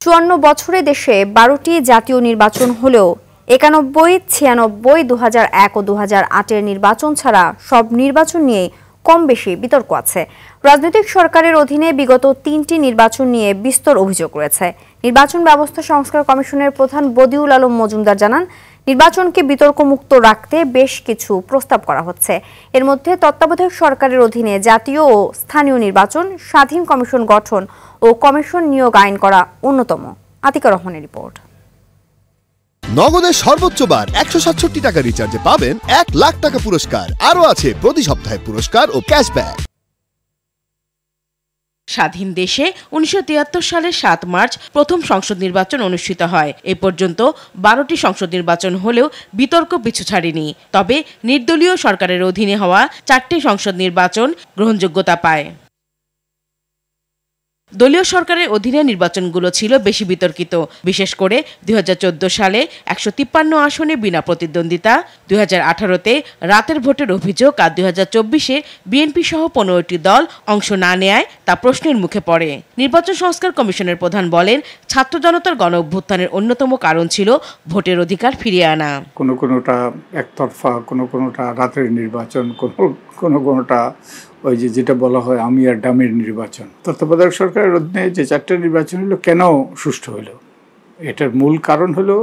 ৫৪ বছরে দেশে ১২টি জাতীয় নির্বাচন হলেও ৯১, ৯৬, ২০০১ ও ২০০৮-এর নির্বাচন ছাড়া সব নির্বাচন নিয়ে কম বেশি বিতর্ক আছে। রাজনৈতিক সরকারের অধীনে বিগত ৩টি নির্বাচন নিয়ে বিস্তর অভিযোগ রয়েছে। নির্বাচন ব্যবস্থা সংস্কার কমিশনের প্রধান বদিউল আলম মজুমদার জানান, নির্বাচনকে বিতর্কমুক্ত রাখতে বেশ কিছু প্রস্তাব করা হচ্ছে। এর মধ্যে তত্ত্বাবধায়ক সরকারের অধীনে জাতীয় ও স্থানীয় নির্বাচন, স্বাধীন কমিশন গঠন ও কমিশন নিয়োগ আইন করা অন্যতম। আতিকা রহমানের রিপোর্ট। নগদের সর্বোচ্চ বার ১৬৭ টাকা রিচার্জে পাবেন ১ লাখ টাকা পুরস্কার। আরও আছে প্রতি সপ্তাহে পুরস্কার ও ক্যাশব্যাক। স্বাধীন দেশে ১৯৭৩ সালের ৭ মার্চ প্রথম সংসদ নির্বাচন অনুষ্ঠিত হয়। এ পর্যন্ত ১২টি সংসদ নির্বাচন হলেও বিতর্ক পিছু ছাড়েনি। তবে নির্দলীয় সরকারের অধীনে হওয়া ৪টি সংসদ নির্বাচন গ্রহণযোগ্যতা পায়। দলীয় সরকারের অধীনে নির্বাচনগুলো ছিল বেশি বিতর্কিত, বিশেষ করে ২০১৪ সালে ১৫৩ আসনে বিনা প্রতিদ্বন্দ্বিতা, ২০১৮-তে রাতের ভোটের অভিযোগ আর ২০২৪-এ বিএনপি সহ ১৫টি দল অংশ না নেয় তা প্রশ্নের মুখে পড়ে। নির্বাচন সংস্কার কমিশনের প্রধান বলেন, ছাত্র জনতার গণ অভ্যুত্থানের অন্যতম কারণ ছিল ভোটের অধিকার ফিরিয়ে আনা। কোনোটা একতরফা, কোনোটা রাতের নির্বাচন, কোনোটা ওই যেটা বলা হয় আমি আর ডামির নির্বাচন। তত্ত্বাবধায়ক সরকারের অধীনে যে ৪টা নির্বাচন হলো কেন সুষ্ঠু হলো, এটার মূল কারণ হলো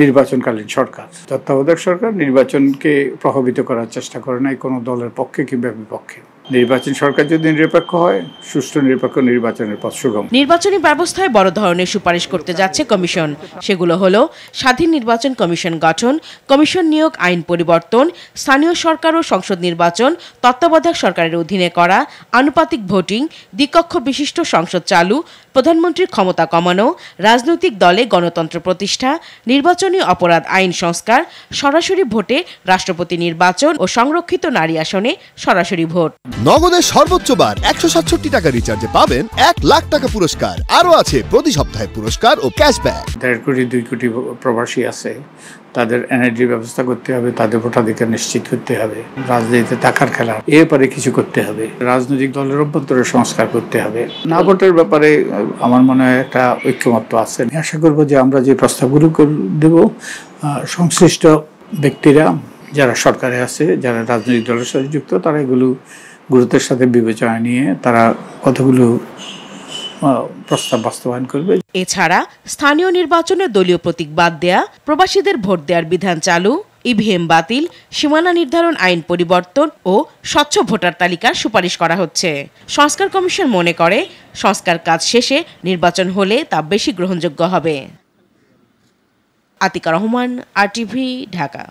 নির্বাচনকালীন সরকার। তত্ত্বাবধায়ক সরকার নির্বাচনকে প্রভাবিত করার চেষ্টা করে নাই কোনো দলের পক্ষে কিংবা বিপক্ষে। নির্বাচন সরকার যদি নিরপেক্ষ হয়, সুষ্ঠু নিরপেক্ষ নির্বাচনের পথ সুগম। নির্বাচনী ব্যবস্থায় বড় ধরনের সুপারিশ করতে যাচ্ছে কমিশন। সেগুলো হলো স্বাধীন নির্বাচন কমিশন গঠন, কমিশন নিয়োগ আইন পরিবর্তন, স্থানীয় সরকার ও সংসদ নির্বাচন তত্ত্বাবধায়ক সরকারের অধীনে করা, আনুপাতিক ভোটিং, দ্বিকক্ষ বিশিষ্ট সংসদ চালু, প্রধানমন্ত্রীর ক্ষমতা কমানো, রাজনৈতিক দলে গণতন্ত্র প্রতিষ্ঠা, নির্বাচনী অপরাধ আইন সংস্কার, সরাসরি ভোটে রাষ্ট্রপতি নির্বাচন ও সংরক্ষিত নারী আসনে সরাসরি ভোট। নগদের সর্বোচ্চ বার ১৬৭ টাকা রিচার্জে পাবেন ১ লাখ টাকা পুরস্কার। আরও আছে প্রতি সপ্তাহে পুরস্কার ও ক্যাশব্যাক। ১.৫ কোটি ২ কোটি প্রবাসী আছে, তাদের এনার্জি ব্যবস্থা করতে হবে, তাদের ভোটাধিকার নিশ্চিত করতে হবে, রাজনীতিতে টাকার খেলা, এরপরে কিছু করতে হবে, রাজনৈতিক দলের অভ্যন্তরে সংস্কার করতে হবে। না ভোটের ব্যাপারে আমার মনে হয় একটা ঐক্যমত্য আছে। আমি আশা করবো যে আমরা যে প্রস্তাবগুলো দেব, সংশ্লিষ্ট ব্যক্তিরা যারা সরকারে আছে, যারা রাজনৈতিক দলের সাথে যুক্ত, তারা এগুলো গুরুত্বের সাথে বিবেচনা নিয়ে তারা কতগুলো প্রস্তাব বাস্তবায়ন করবে। এছাড়া স্থানীয় নির্বাচনে দলীয় প্রতীক বাদ দেয়া, প্রবাসীদের ভোট দেওয়ার বিধান চালু, ইভিএম বাতিল, সীমানা নির্ধারণ আইন পরিবর্তন ও স্বচ্ছ ভোটার তালিকার সুপারিশ করা হচ্ছে। সংস্কার কমিশন মনে করে, সংস্কার কাজ শেষে নির্বাচন হলে তা বেশি গ্রহণযোগ্য হবে। আতিকা রহমান, RTV, ঢাকা।